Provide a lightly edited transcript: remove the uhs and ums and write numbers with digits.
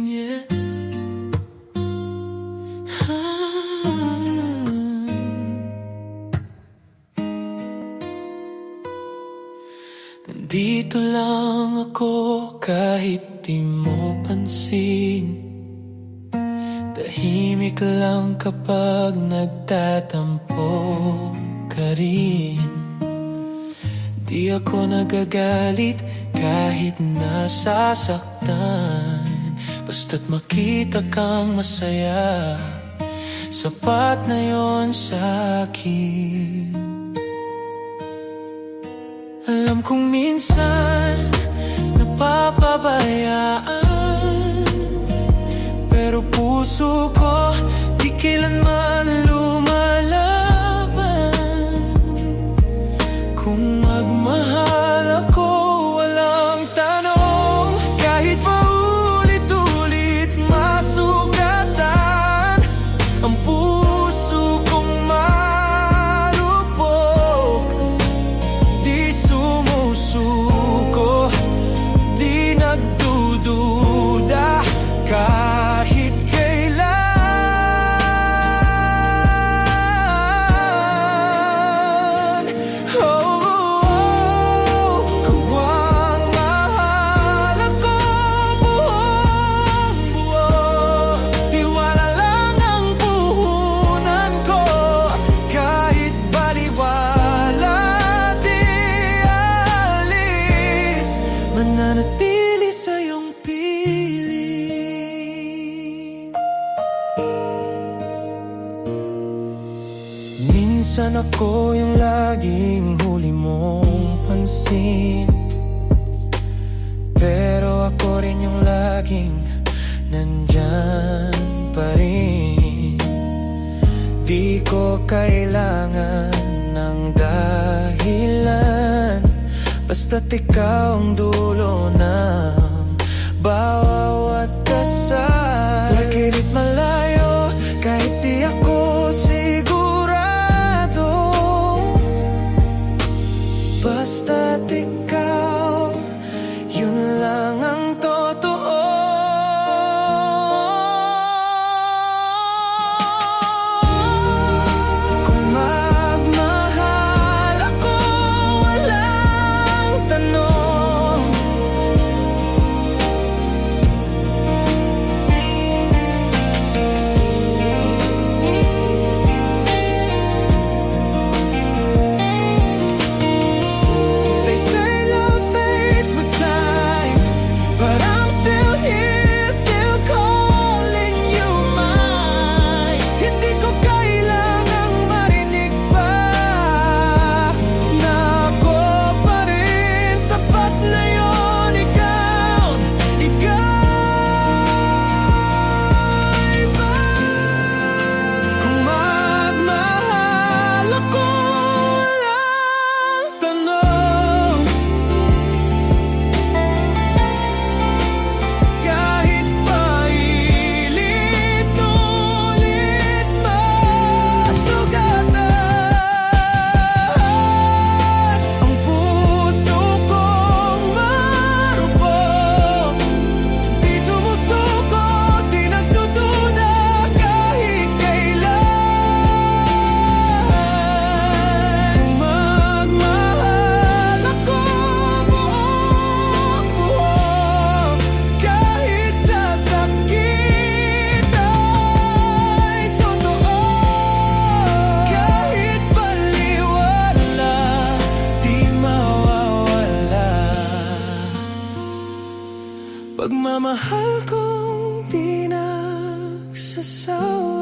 Yeah. Nandito lang ako kahit di mo pansin. Tahimik lang kapag nagtatampo ka rin. Di ako nagagalit kahit nasasaktan. Basta't makita kang masaya, sapat na yon sa'kin. Alam kong minsan napapabayaan, pero puso ko di kailanman lumalaban. Kung magmahal ako, walang tanong. Kahit paulit-ulit masugatan, ang puso kong marupok. Di sumusuko, di nagdududa kahit kailan. Kung ang mahal ako buong buo, tiwala lang ang puhunan ko. Kahit baliwala di alis, mananatili sa iyong piling. Minsan ako yung laging huli mong pansin, pero ako rin yung laging nandyan pa rin. Di ko kailangan ng dahilan, basta't ikaw ang dulo ng bawat dasal. Kahit malayo, kahit di ako sigurado, basta't ikaw, yun lang ang totoo. Kung magmahal ako, walang tanong. They say love fades with time, but I'm still here, still calling you mine. Hindi ko kailangang marinig pa na ako pa rin. Sapat na yun, ikaw iba. Kung magmahal ako, walang tanong. Kahit pailit-ulit masugatan, ang puso kong marupok. Di sumusuko, di nagdududa kahit kailan. Kung magmahal ako buong buo, kahit sasakit ay totoo. Kahit baliwala, di mawawala. Pagmamahal kong di nagsasawa.